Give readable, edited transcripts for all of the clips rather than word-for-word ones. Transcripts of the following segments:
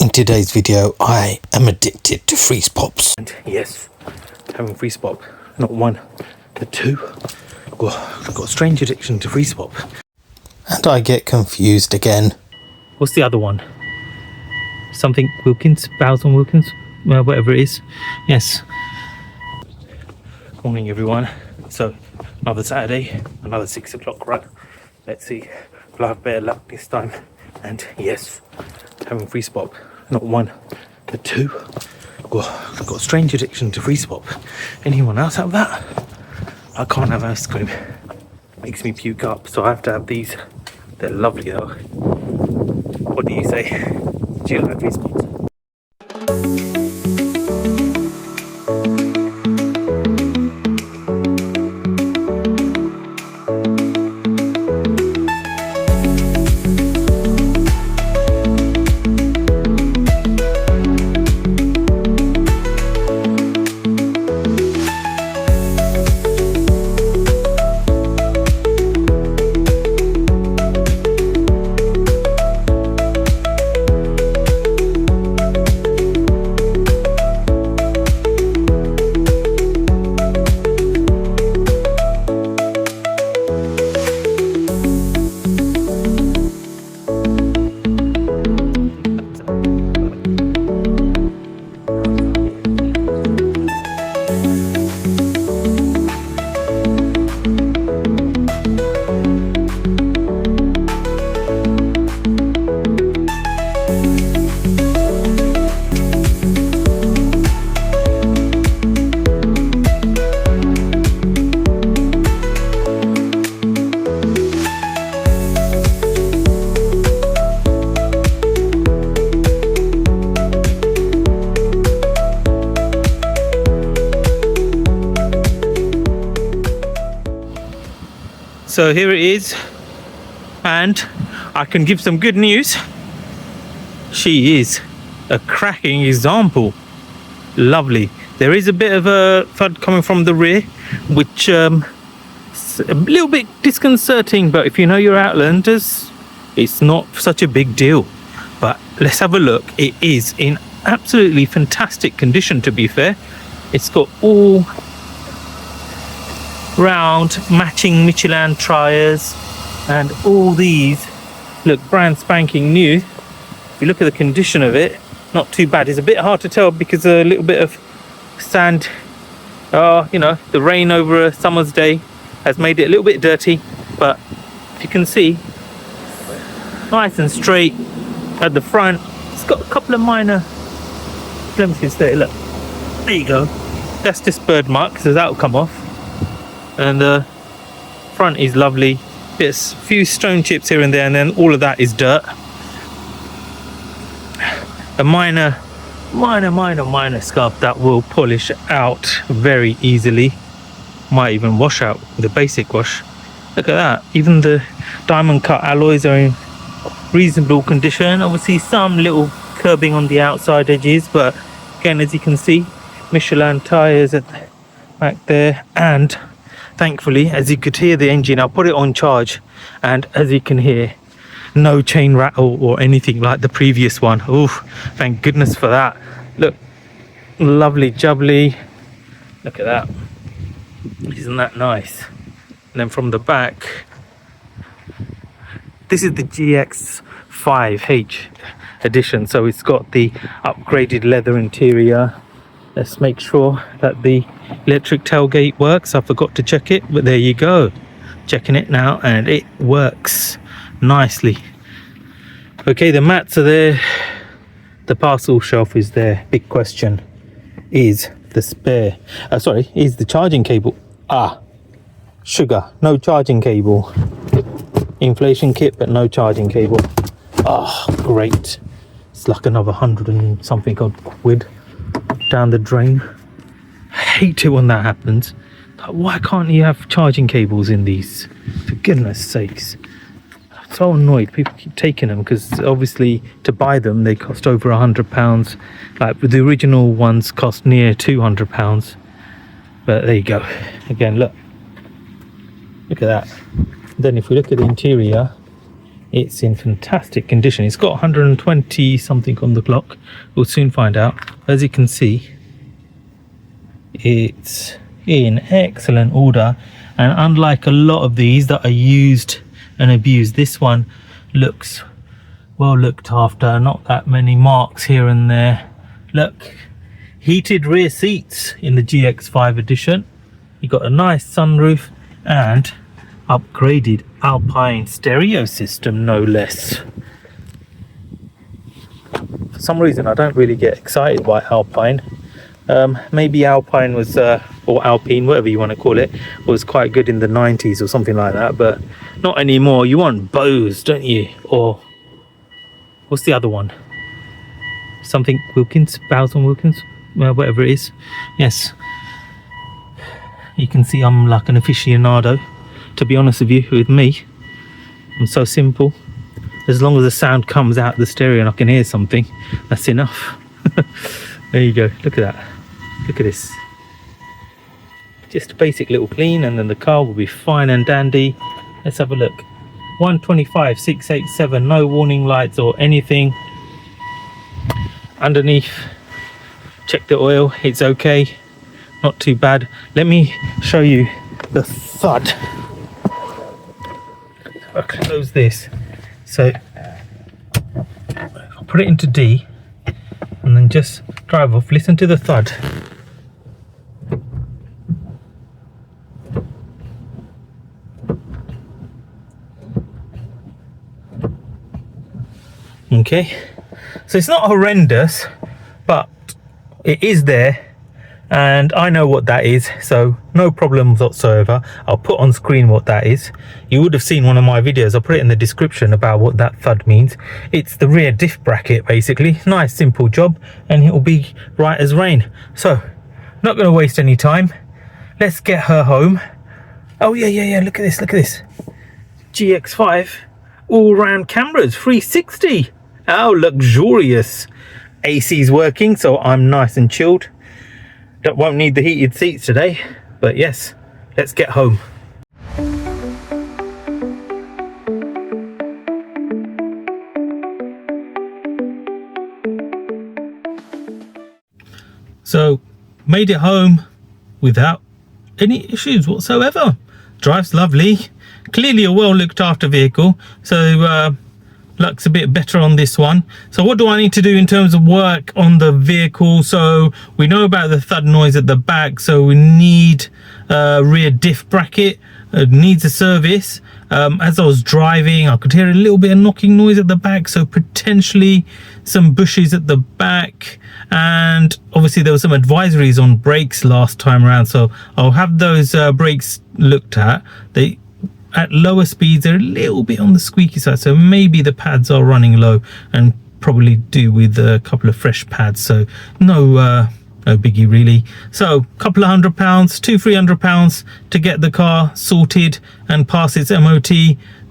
In today's video, I am addicted to freeze pops. And yes, having freeze pop, not one, but two. I've got a strange addiction to freeze pop. And I get confused again. What's the other one? Something Wilkins, Bowson Wilkins, well, whatever it is. Yes. Morning everyone. So another Saturday, another 6 o'clock run. Let's see if I'll have better luck this time. And yes, having freeze pop, not one, but two. I've got a strange addiction to freeze pop. Anyone else have that? I can't have ice cream. Makes me puke up, so I have to have these. They're lovely though. What do you say? Do you like freeze pops? So here it is, and I can give some good news. She is a cracking example. Lovely. There is a bit of a thud coming from the rear, which is a little bit disconcerting, but if you know your Outlanders, it's not such a big deal. But let's have a look. It is in absolutely fantastic condition, to be fair. It's got all round matching Michelin tyres, and all these look brand spanking new. If you look at the condition of it, not too bad. It's a bit hard to tell because a little bit of sand, you know, the rain over a summer's day has made it a little bit dirty, but if you can see, nice and straight at the front. It's got a couple of minor blemishes there. Look, there you go. That's just bird marks, so that'll come off. And the front is lovely. There's a few stone chips here and there, and then all of that is dirt. A minor scuff that will polish out very easily. Might even wash out with a basic wash. Look at that. Even the diamond cut alloys are in reasonable condition. Obviously some little curbing on the outside edges, but again, as you can see, Michelin tires at the back there. And thankfully, as you could hear the engine, I'll put it on charge, and as you can hear, no chain rattle or anything like the previous one. Oof, thank goodness for that. Look, lovely jubbly. Look at that. Isn't that nice? And then from the back, this is the GX5H edition, so it's got the upgraded leather interior. Let's make sure that the electric tailgate works. I forgot to check it, but there you go. Checking it now, and it works nicely. Okay, the mats are there. The parcel shelf is there. Big question is the spare. Is the charging cable. Sugar. No charging cable. Inflation kit, but no charging cable. Great. It's like another 100 and something odd quid down the drain. I hate it when that happens. Like, why can't you have charging cables in these? For goodness sakes. I'm so annoyed. People keep taking them because obviously to buy them they cost over £100. Like the original ones cost near £200. But there you go. Again, look at that. Then if we look at the interior, it's in fantastic condition. It's got 120 something on the clock. We'll soon find out. As you can see, it's in excellent order, and unlike a lot of these that are used and abused, this one looks well looked after. Not that many marks here and there. Look, heated rear seats in the GX5 edition. You got a nice sunroof and upgraded Alpine stereo system, no less. For some reason I don't really get excited by Alpine. Maybe Alpine was or Alpine, whatever you want to call it, was quite good in the 90s or something like that, but not anymore. You want Bose, don't you? Or what's the other one? Something Wilkins, Bowes and Wilkins, well, whatever it is. Yes, you can see I'm like an aficionado. To be honest with me, I'm so simple. As long as the sound comes out of the stereo and I can hear something, that's enough. There you go, look at that, look at this. Just a basic little clean and then the car will be fine and dandy. Let's have a look. 125,687, no warning lights or anything. Underneath, check the oil, it's okay, not too bad. Let me show you the thud. I'll close this. So I'll put it into D and then just drive off. Listen to the thud. Okay, so it's not horrendous, but it is there. And I know what that is, so no problems whatsoever. I'll put on screen what that is. You would have seen one of my videos. I'll put it in the description about what that thud means. It's the rear diff bracket, basically. Nice, simple job, and it will be right as rain. So, not going to waste any time. Let's get her home. Oh, yeah. Look at this. GX5, all-round cameras, 360. How luxurious. AC's working, so I'm nice and chilled. Won't need the heated seats today, but yes, let's get home. So, made it home without any issues whatsoever. Drives lovely, clearly a well looked after vehicle, so luck's a bit better on this one. So what do I need to do in terms of work on the vehicle? So we know about the thud noise at the back, so we need a rear diff bracket. It needs a service. As I was driving, I could hear a little bit of knocking noise at the back, so potentially some bushes at the back. And obviously there were some advisories on brakes last time around, so I'll have those brakes looked at. They at lower speeds they're a little bit on the squeaky side, so maybe the pads are running low, and probably do with a couple of fresh pads, so no biggie really. So a couple of £100, £200-300 to get the car sorted and pass its MOT,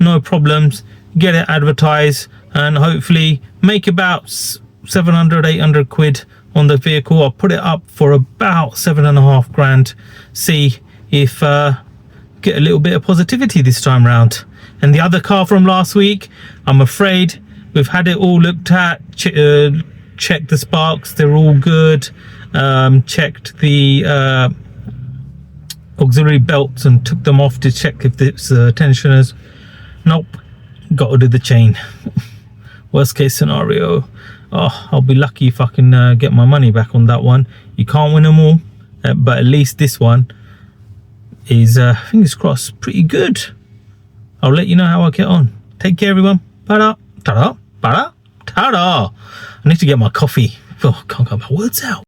no problems. Get it advertised and hopefully make about 700-800 quid on the vehicle. I'll put it up for about 7.5 grand, see if get a little bit of positivity this time round. And the other car from last week, I'm afraid we've had it all looked at, checked the sparks, they're all good, checked the auxiliary belts and took them off to check if it's tensioners. Nope, got to do the chain. Worst case scenario, I'll be lucky if I can get my money back on that one. You can't win them all, but at least this one is, fingers crossed, pretty good. I'll let you know how I get on. Take care, everyone. Ta-da, ta-da, ta-da, ta-da. I need to get my coffee. Oh, can't get my words out.